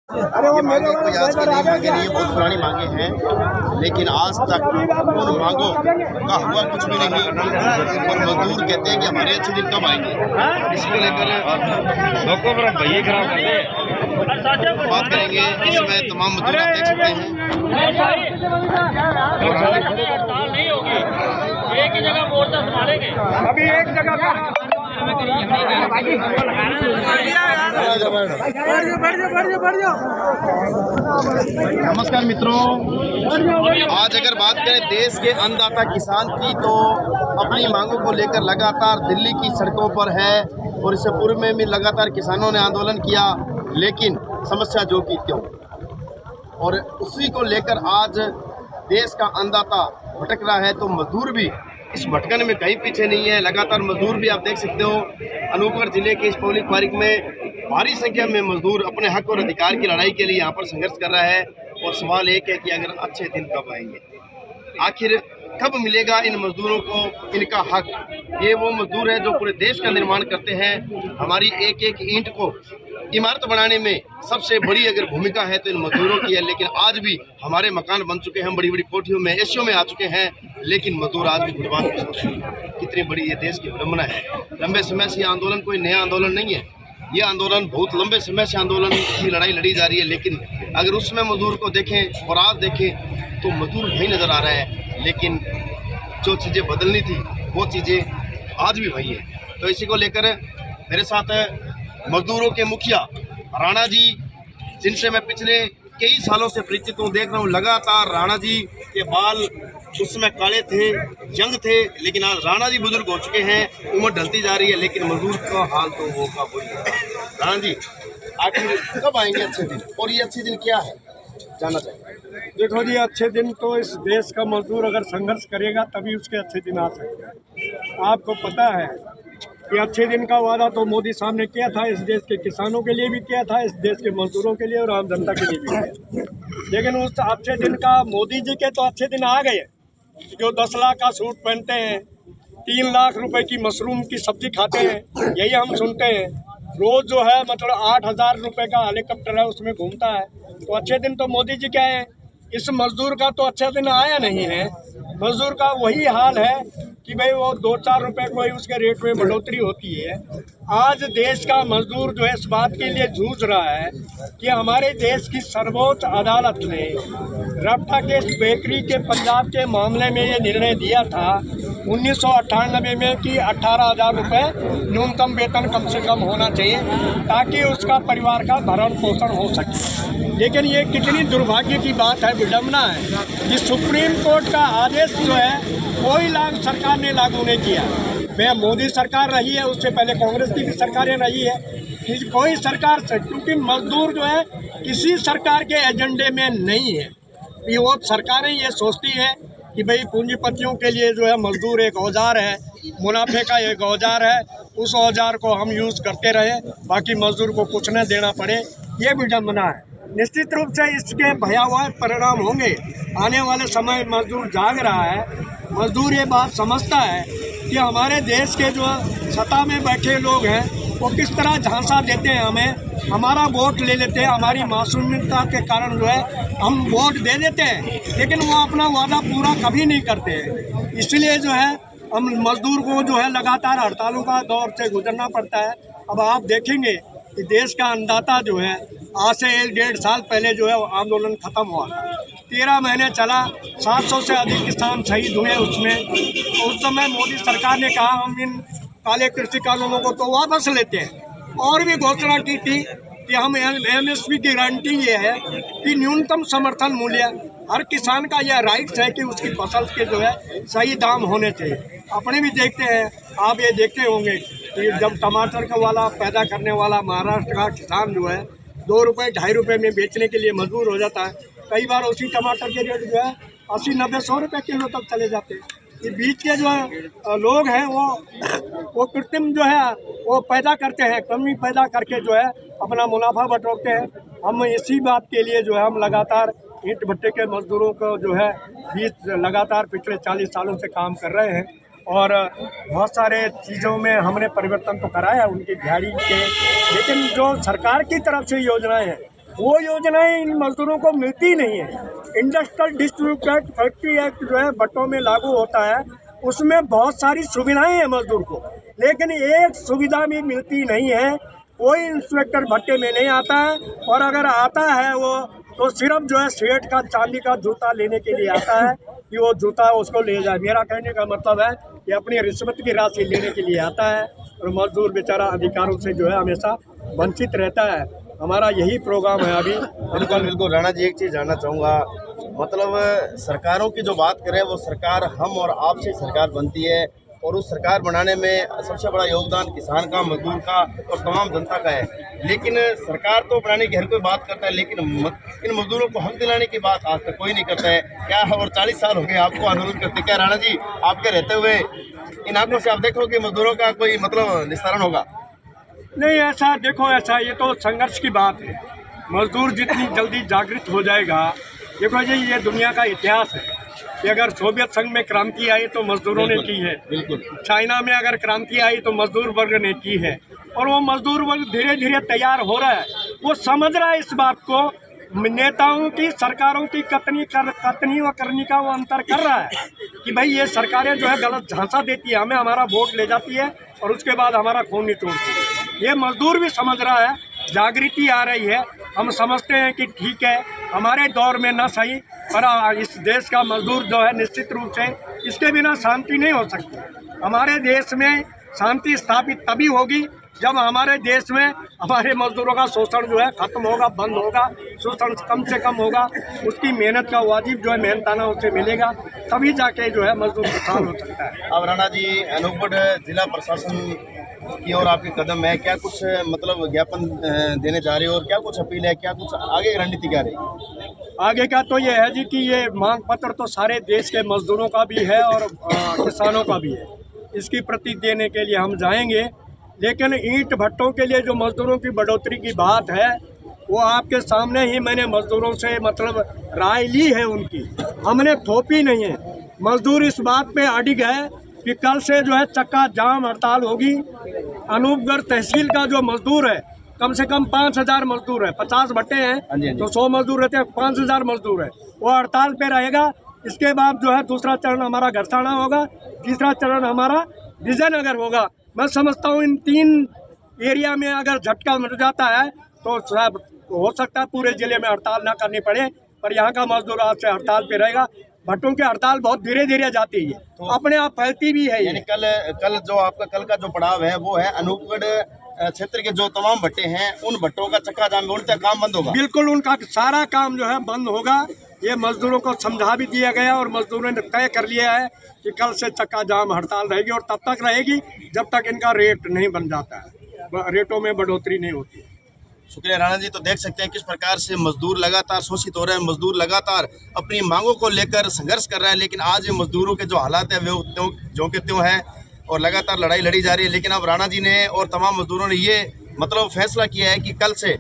ये मांगे कोई आज की नई मांगे नहीं है, बहुत पुरानी मांगे हैं, लेकिन आज तक उन मांगों का हुआ कुछ भी नहीं। और मजदूर कहते हैं कि हमारे अच्छे दिन कब आएंगे। इसको लेकर बात करेंगे। इसमें तमाम मजदूर आप देख सकते हैं। हड़ताल नहीं होगी, एक ही जगह मोर्चा संभालेंगे। अभी एक जगह का नमस्कार मित्रों, आज अगर बात करें देश के अन्नदाता किसान की, तो अपनी मांगों को लेकर लगातार दिल्ली की सड़कों पर है। और इससे पूर्व में भी लगातार किसानों ने आंदोलन किया, लेकिन समस्या जो की त्यों। और उसी को लेकर आज देश का अन्नदाता भटक रहा है, तो मजदूर भी इस भटकन में कहीं पीछे नहीं है। लगातार मजदूर भी आप देख सकते हो, अनूपगढ़ जिले के इस पब्लिक पार्क में भारी संख्या में मजदूर अपने हक और अधिकार की लड़ाई के लिए यहाँ पर संघर्ष कर रहा है। और सवाल एक है कि अगर अच्छे दिन कब आएंगे, आखिर कब मिलेगा इन मजदूरों को इनका हक। ये वो मजदूर है जो पूरे देश का निर्माण करते हैं। हमारी एक एक ईंट को इमारत बनाने में सबसे बड़ी अगर भूमिका है तो इन मजदूरों की है। लेकिन आज भी हमारे मकान बन चुके हैं, हम बड़ी बड़ी कोठियों में, एशियों में आ चुके हैं, लेकिन मजदूर आज भी गुणवान हो सकते हैं। कितनी बड़ी ये देश की विडंबना है। लंबे समय से ये आंदोलन कोई नया आंदोलन नहीं है। ये आंदोलन बहुत लंबे समय से आंदोलन की लड़ाई लड़ी जा रही है। लेकिन अगर उसमें मजदूर को देखें और आज देखें तो मजदूर वही नज़र आ रहा है। लेकिन जो चीज़ें बदलनी थी वो चीज़ें आज भी वही है। तो इसी को लेकर मेरे साथ मजदूरों के मुखिया राणा जी, जिनसे मैं पिछले कई सालों से परिचित हूँ, देख रहा हूँ लगातार राणा जी के बाल उसमें काले थे, यंग थे, लेकिन आज राणा जी बुजुर्ग हो चुके हैं, उम्र ढलती जा रही है, लेकिन मजदूर का हाल तो वो का वही है। राणा जी, आखिर कब आएंगे अच्छे दिन, और ये अच्छे दिन क्या है जानना चाहिए। देखो जी, अच्छे दिन तो इस देश का मजदूर अगर संघर्ष करेगा तभी उसके अच्छे दिन आ सकते हैं। आपको पता है कि अच्छे दिन का वादा तो मोदी साहब ने किया था, इस देश के किसानों के लिए भी किया था, इस देश के मजदूरों के लिए और आम जनता के लिए भी किया। लेकिन उस अच्छे दिन का मोदी जी के तो अच्छे दिन आ गए। जो 10 लाख का सूट पहनते हैं, 3 लाख रुपए की मशरूम की सब्जी खाते हैं, यही हम सुनते हैं। रोज़ जो है मतलब 8,000 रुपये का हेलीकॉप्टर है, उसमें घूमता है। तो अच्छे दिन तो मोदी जी क्या है, इस मजदूर का तो अच्छा दिन आया नहीं है। मजदूर का वही हाल है कि भाई वो 2-4 रुपये कोई उसके रेट में बढ़ोतरी होती है। आज देश का मजदूर जो है इस बात के लिए जूझ रहा है कि हमारे देश की सर्वोच्च अदालत ने रफ्ता के बेकरी के पंजाब के मामले में ये निर्णय दिया था 1998 में कि 18,000 रुपये न्यूनतम वेतन कम से कम होना चाहिए, ताकि उसका परिवार का भरण पोषण हो सके। लेकिन ये कितनी दुर्भाग्य की बात है, विडंबना है कि सुप्रीम कोर्ट का आदेश जो है कोई सरकार ने लागू नहीं किया। मैं मोदी सरकार रही है, उससे पहले कांग्रेस की भी सरकारें रही है, कोई सरकार से, क्योंकि मजदूर जो है किसी सरकार के एजेंडे में नहीं है। ये वो सरकारें ये सोचती है कि भाई पूंजीपतियों के लिए जो है मजदूर एक औजार है, मुनाफे का एक औजार है, उस औजार को हम यूज़ करते रहें, बाकी मजदूर को कुछ न देना पड़े। ये विडंबना है। निश्चित रूप से इसके भयावह परिणाम होंगे। आने वाले समय मजदूर जाग रहा है, मजदूर ये बात समझता है कि हमारे देश के जो सत्ता में बैठे लोग हैं वो किस तरह झांसा देते हैं हमें, हमारा वोट ले लेते हैं, हमारी मासूमियत के कारण जो है हम वोट दे देते हैं, लेकिन वो अपना वादा पूरा कभी नहीं करते हैं। इसलिए जो है हम मजदूर को जो है लगातार हड़तालों का दौर से गुजरना पड़ता है। अब आप देखेंगे कि देश का अन्नदाता जो है आज से 1-1.5 साल पहले जो है आंदोलन ख़त्म हुआ, 13 महीने चला, 700 से अधिक किसान शहीद हुए उसमें। तो उस समय मोदी सरकार ने कहा हम इन काले कृषि कानूनों को तो वापस लेते हैं, और भी घोषणा की थी कि हम MSP की गारंटी ये है कि न्यूनतम समर्थन मूल्य, हर किसान का यह राइट्स है कि उसकी फसल के जो है सही दाम होने चाहिए। अपने भी देखते हैं, आप ये देखते होंगे कि जब टमाटर का वाला पैदा करने वाला महाराष्ट्र का किसान जो है 2 रुपये 2.5 रुपये में बेचने के लिए मजबूर हो जाता है, कई बार उसी टमाटर के रेट जो है 80-90-100 रुपये किलो तक चले जाते हैं। ये बीच के जो लोग हैं वो कृत्रिम जो है वो पैदा करते हैं, कमी पैदा करके जो है अपना मुनाफा बटोरते हैं। हम इसी बात के लिए जो है हम लगातार ईंट भट्टे के मजदूरों को जो है बीच लगातार पिछले 40 सालों से काम कर रहे हैं, और बहुत सारे चीज़ों में हमने परिवर्तन तो कराया उनकी दिहाड़ी के, लेकिन जो सरकार की तरफ से योजनाएं हैं वो योजनाएं इन मजदूरों को मिलती नहीं है। इंडस्ट्रियल डिस्ट्रीब्यूटेड फैक्ट्री एक्ट जो है भट्टों में लागू होता है, उसमें बहुत सारी सुविधाएं हैं मजदूर को, लेकिन एक सुविधा भी मिलती नहीं है। कोई इंस्पेक्टर भट्टे में नहीं आता है, और अगर आता है वो तो सिर्फ जो है सेठ का चांदी का जूता लेने के लिए आता है कि वो जूता उसको ले जाए। मेरा कहने का मतलब है कि अपनी रिश्वत की राशि लेने के लिए आता है, और मजदूर बेचारा अधिकारों से जो है हमेशा वंचित रहता है। हमारा यही प्रोग्राम है अभी। बिल्कुल बिल्कुल। राणा जी, एक चीज़ जानना चाहूँगा, मतलब सरकारों की जो बात करें वो सरकार हम और आपसे सरकार बनती है, और उस सरकार बनाने में सबसे बड़ा योगदान किसान का, मजदूर का और तमाम जनता का है। लेकिन सरकार तो बनाने की हर कोई बात करता है, लेकिन इन मजदूरों को हक दिलाने की बात आज तक कोई नहीं करता है। क्या और 40 साल हो गए आपको आंदोलन करते, क्या राणा जी आपके रहते हुए इन आंकड़ों से आप देखो कि मजदूरों का कोई मतलब निस्तारण होगा? नहीं, ऐसा देखो, ऐसा ये तो संघर्ष की बात है। मजदूर जितनी जल्दी जागृत हो जाएगा, देखो जी ये दुनिया का इतिहास है कि अगर सोवियत संघ में क्रांति आई तो मजदूरों ने की है, बिल्कुल। चाइना में अगर क्रांति आई तो मजदूर वर्ग ने की है, और वो मजदूर वर्ग धीरे धीरे तैयार हो रहा है। वो समझ रहा है इस बात को, नेताओं की, सरकारों की कतनी व करनी का वो अंतर कर रहा है कि भाई ये सरकारें जो है गलत झांसा देती है, हमें हमारा वोट ले जाती है और उसके बाद हमारा खून निचोड़ती है। ये मजदूर भी समझ रहा है, जागृति आ रही है। हम समझते हैं कि ठीक है, हमारे दौर में न सही, पर इस देश का मजदूर जो है निश्चित रूप से इसके बिना शांति नहीं हो सकती। हमारे देश में शांति स्थापित तभी होगी जब हमारे देश में हमारे मजदूरों का शोषण जो है खत्म होगा, बंद होगा, शोषण कम से कम होगा, उसकी मेहनत का वाजिब जो है मेहनताना उसे मिलेगा, तभी जाके जो है मजदूर किसान हो सकता है। अब राणा जी, अनूपगढ़ जिला प्रशासन की ओर आपके कदम है, क्या कुछ मतलब ज्ञापन देने जा रहे हो, और क्या कुछ अपील है, क्या कुछ आगे रणनीति क्या रही? आगे का तो ये है जी कि ये मांग पत्र तो सारे देश के मजदूरों का भी है और किसानों का भी है, इसकी प्रति देने के लिए हम जाएंगे। लेकिन ईंट भट्टों के लिए जो मजदूरों की बढ़ोतरी की बात है, वो आपके सामने ही मैंने मजदूरों से मतलब राय ली है उनकी, हमने थोपी नहीं है। मजदूर इस बात पे अडिग है कि कल से जो है चक्का जाम हड़ताल होगी। अनूपगढ़ तहसील का जो मजदूर है, कम से कम 5000 मजदूर है, 50 भट्टे हैं तो 100 मजदूर रहते हैं, 5000 मजदूर है, वो हड़ताल पे रहेगा। इसके बाद जो है दूसरा चरण हमारा घरसाना होगा, तीसरा चरण हमारा विजयनगर होगा। मैं समझता हूँ इन 3 एरिया में अगर झटका मिल जाता है तो शायद हो सकता है पूरे जिले में हड़ताल ना करनी पड़े, पर यहाँ का मजदूर आज से हड़ताल पे रहेगा। भट्टों की हड़ताल बहुत धीरे धीरे जाती है, तो अपने आप फैलती भी है। यानी कल जो आपका कल का जो पड़ाव है वो है अनूपगढ़ क्षेत्र के जो तमाम भट्टे हैं, उन भट्टों का चक्का जाम, उनका काम बंद होगा। बिल्कुल, उनका सारा काम जो है बंद होगा। ये मजदूरों को समझा भी दिया गया और मजदूरों ने तय कर लिया है कि कल से चक्का जाम हड़ताल रहेगी, और तब तक रहेगी जब तक इनका रेट नहीं बन जाता है, रेटों में बढ़ोतरी नहीं होती। शुक्रिया राणा जी। तो देख सकते हैं किस प्रकार से मजदूर लगातार शोषित हो रहे हैं, मजदूर लगातार अपनी मांगों को लेकर संघर्ष कर रहे हैं, लेकिन आज मजदूरों के जो हालात है वो ज्यों के त्यों हैं और लगातार लड़ाई लड़ी जा रही है। लेकिन अब राणा जी ने और तमाम मजदूरों ने ये मतलब फैसला किया है कि कल से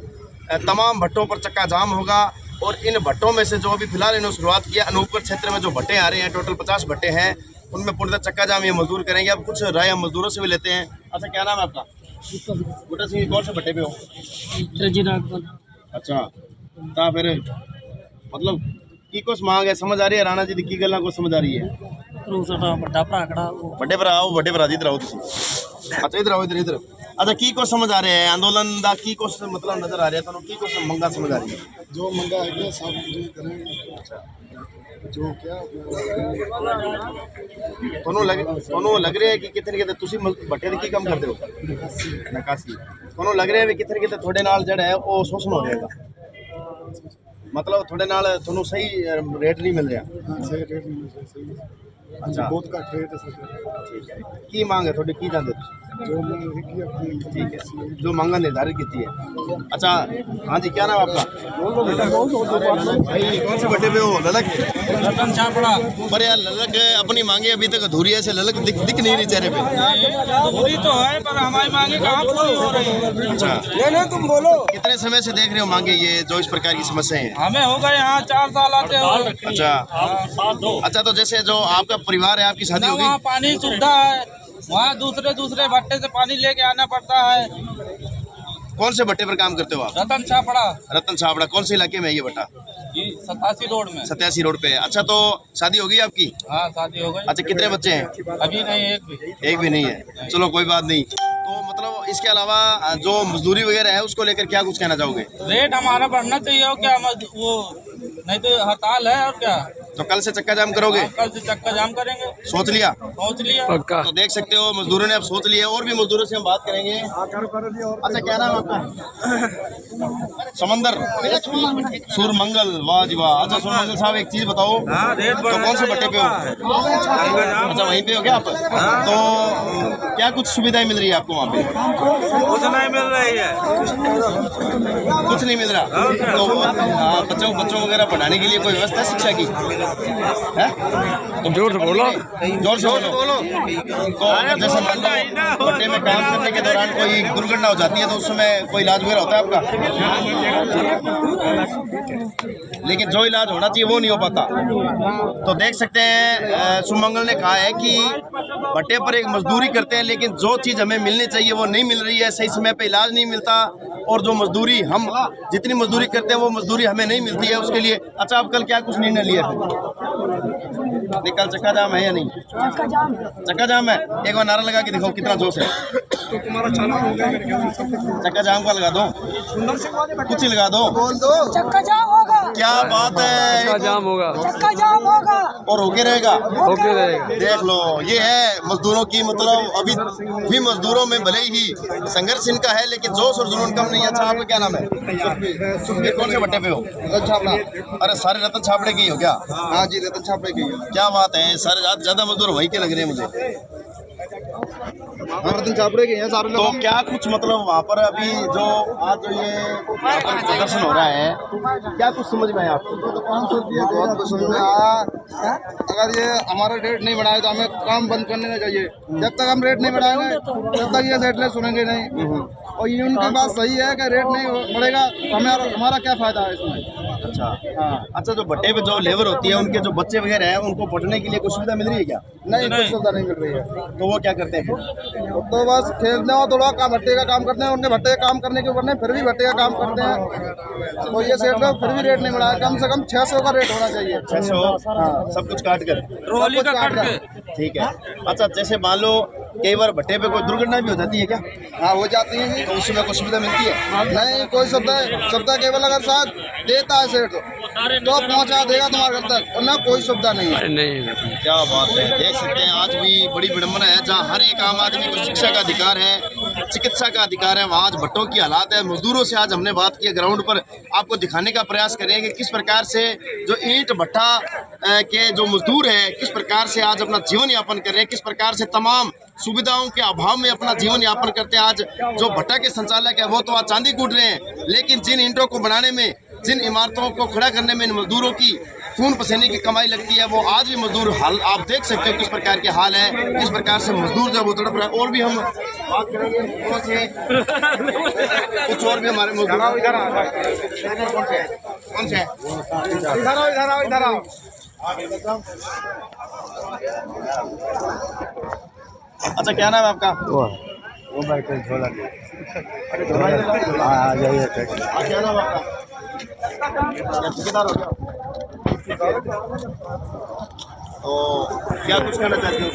तमाम भट्टों पर चक्का जाम होगा, और इन भट्टों में से जो अभी फिलहाल इन्होंने शुरुआत किया, अनूपगढ़ क्षेत्र में जो भट्टे आ रहे हैं, टोटल 50 भट्टे हैं, उनमें पूर्णतः चक्का जाम ये मजदूर करेंगे। अब कुछ राय हम मजदूरों से भी लेते हैं। अच्छा, क्या नाम है आपका? बूटा सिंह, कौन से भट्टे पे हो? अच्छा, तो फिर मतलब की कुछ मांग है, समझ आ रही है राणा जी की गल्लां को समझ आ रही है? बड़े भरा आओ, बड़े भरा जी इधर आओ तुम। अच्छा इधर आओ, इधर। अच्छा, की को समझ आ रहे हैं आंदोलन दा, की को मतलब नजर आ रहा है ਤੁਹਾਨੂੰ, की को मंगा समझ आ रही है? जो मंगा है सब पूरी करेंगे। जो क्या ਤੁਹਾਨੂੰ ਲੱਗ ਰਿਹਾ ਹੈ ਕਿ ਕਿਤੇ ਨਾ ਕਿਤੇ ਤੁਸੀਂ ਭੱਟੇ ਦੇ ਕੀ ਕੰਮ ਕਰਦੇ ਹੋ? ਨਿਕਾਸੀ। ਤੁਹਾਨੂੰ ਲੱਗ ਰਿਹਾ ਹੈ ਵੀ ਕਿਤੇ ਨਾ ਕਿਤੇ ਤੁਹਾਡੇ ਨਾਲ ਜਿਹੜਾ ਹੈ ਉਹ ਸ਼ੋਸ਼ਣ ਹੋ ਜਾਏਗਾ, मतलब थोड़े नाल ਤੁਹਾਨੂੰ सही रेट नहीं मिल रहा? सही रेट नहीं मिल रहा, सही अच्छा, बहुत घट रेट है सर। ठीक है, की मांग है थोड़ी, की चाहते हो? जो मांग है कि अपनी, ठीक है, जो मांगा निर्धारित की है। अच्छा, हाँ जी, क्या नाम आपका? भाई कौन से भट्टे पे हो? ललक? पर यार ललक अपनी मांगे अभी तक अधूरी है, ऐसे ललक दिख नहीं रही चेहरे पे। अधूरी तो है पर हमारी मांगे कहाँ पूरी हो रही है। अच्छा, तुम बोलो। कितने समय से देख रहे हो मांगे ये जो इस प्रकार की समस्या है? हमें हो गए यहाँ 4 साल आते हो। अच्छा, अच्छा, तो जैसे जो आपका परिवार है, आपकी शादी हो वहाँ गई? पानी सुविधा है, वहाँ दूसरे भट्टे से पानी लेके आना पड़ता है, कौन से भट्टे पर काम करते हो आप? रतन छापड़ा रतन छाबड़ा। कौन से इलाके में है ये भट्टा? जी 87 रोड में। 87 रोड पे है। अच्छा, तो शादी हो गई आपकी? हाँ शादी हो गई। अच्छा, कितने बच्चे हैं? अभी नहीं, एक भी नहीं है। चलो कोई बात नहीं। तो मतलब इसके अलावा जो मजदूरी वगैरह है उसको लेकर क्या कुछ कहना चाहोगे? रेट हमारा बढ़ना चाहिए और क्या, वो नहीं तो हड़ताल है और क्या। तो कल से चक्का जाम करोगे? कल से चक्का जाम करेंगे। सोच लिया? सोच लिया। तो देख सकते हो मजदूरों ने अब सोच लिया। और भी मजदूरों से हम बात करेंगे। अच्छा, क्या नाम है आपका? समंदर सूरमंगल। वाह जी वाह। अच्छा सूरमंगल साहब, एक चीज बताओ, तो कौन से भट्टे पे हो? अच्छा, वहीं पे हो क्या आप? तो क्या कुछ सुविधाएं मिल रही है आपको वहाँ पे? कुछ नहीं मिल रही है। कुछ नहीं मिल रहा। तो बच्चों वगैरह पढ़ाने के लिए कोई व्यवस्था है शिक्षा की? है? तो जोर से बोलो, जोर से बोलो। तो जैसे मान लो भट्टे में काम करने के दौरान कोई दुर्घटना हो जाती है तो उस समय कोई इलाज वगैरह होता है आपका? लेकिन जो इलाज होना चाहिए वो नहीं हो पाता। तो देख सकते हैं सुमंगल ने कहा है कि भट्टे पर एक मजदूरी करते हैं, लेकिन जो चीज़ हमें मिलनी चाहिए वो नहीं मिल रही है। सही समय पे इलाज नहीं मिलता, और जो मजदूरी हम जितनी मजदूरी करते हैं वो मजदूरी हमें नहीं मिलती है उसके लिए। अच्छा, आप कल क्या कुछ निर्णय लिए? कल चक्का जाम है या नहीं? चक्का जाम है। एक बार नारा लगा के दिखाओ कितना जोश है। तो तुम्हारा चालान हो गया। चक्का जाम का लगा दो, कुछ ही लगा दो। बोल दो चक्का जाम होगा। क्या बात है, चक्का जाम होगा और होके रहेगा। रहेगा। देख लो, ये है मजदूरों की, मतलब अभी भी मजदूरों में भले ही संघर्ष इनका है लेकिन जोश और जुनून कम नहीं है। अच्छा, आपका क्या नाम है? सुखबीर। कौन से भट्टे पे हो? रतन छापड़ा। अरे सारे रतन छापड़े के ही हो क्या? हाँ जी, रतन छापड़े की है। क्या बात है, सारे ज्यादा मजदूर वहीं के लग रहे हैं मुझे। हाँ, रतन छापड़े के हैं सारे तो लोग। क्या कुछ मतलब वहाँ पर अभी जो आज जो ये यहाँ पर प्रदर्शन हो रहा है, क्या कुछ समझ में आया आपको? तो 500 रुपये बहुत कुछ समझ में आया। अगर ये हमारा रेट नहीं बढ़ाए तो हमें काम बंद करने ना चाहिए। जब तक हम रेट नहीं बढ़ाएंगे तब तक ये सेटलेस सुनेंगे नहीं। और ये उनकी बात सही है कि रेट नहीं बढ़ेगा तो हमारा क्या फायदा है इसमें। अच्छा, हाँ। अच्छा, जो भट्टे पे जो लेबर होती है उनके जो बच्चे वगैरह हैं उनको पढ़ने के लिए कुछ सुविधा मिल रही है क्या? नहीं, कोई सुविधा नहीं मिल रही है। तो वो क्या करते हैं? तो बस खेलने और थोड़ा काम भट्टे का काम करते हैं। उनके भट्टे का काम करने के ऊपर नहीं, फिर भी भट्टे का काम करते हैं। तो ये सेट लोग फिर भी रेट नहीं बढ़ाया। कम से कम 600 का रेट होना चाहिए। 600 सब कुछ काट कर? ट्रॉली का काट के। ठीक है। अच्छा, जैसे मान लो कई बार भट्टे पे कोई दुर्घटना भी हो जाती है क्या? हाँ, हो जाती है जी। तो उसमें कोई सुविधा मिलती है? नहीं, कोई सुविधा केवल अगर साथ देता है सेठ तो पहुंचा देगा तुम्हारे घर तक, और ना कोई सुविधा नहीं है। क्या बात है। देख सकते हैं आज भी बड़ी विडम्बना है, जहाँ हर एक आम आदमी को शिक्षा का अधिकार है, चिकित्सा का अधिकार है, वहाँ आज भट्टों की हालात है। मजदूरों से आज हमने बात की, ग्राउंड पर आपको दिखाने का प्रयास करेंगे किस प्रकार से जो ईंट भट्टा के जो मजदूर हैं किस प्रकार से आज अपना जीवन यापन कर रहे हैं, किस प्रकार से तमाम सुविधाओं के अभाव में अपना जीवन यापन करते हैं। आज जो भट्टा के संचालक है वो तो आज चांदी कूट रहे हैं, लेकिन जिन ईंटों को बनाने में, जिन इमारतों को खड़ा करने में इन मजदूरों की खून पसीने की कमाई लगती है, वो आज भी मजदूर हाल आप देख सकते हो किस प्रकार के हाल है, किस प्रकार से मजदूर जब तड़प रहा है। और भी हम बात करेंगे मजदूरों से, कुछ और भी हमारे मजदूर। कौन से इधर आओ। अच्छा, क्या नाम है आपका? वो बैठे झोला क्या नाम है आपका? ठेकेदार हो क्या? तो क्या कुछ कहना चाहते हो?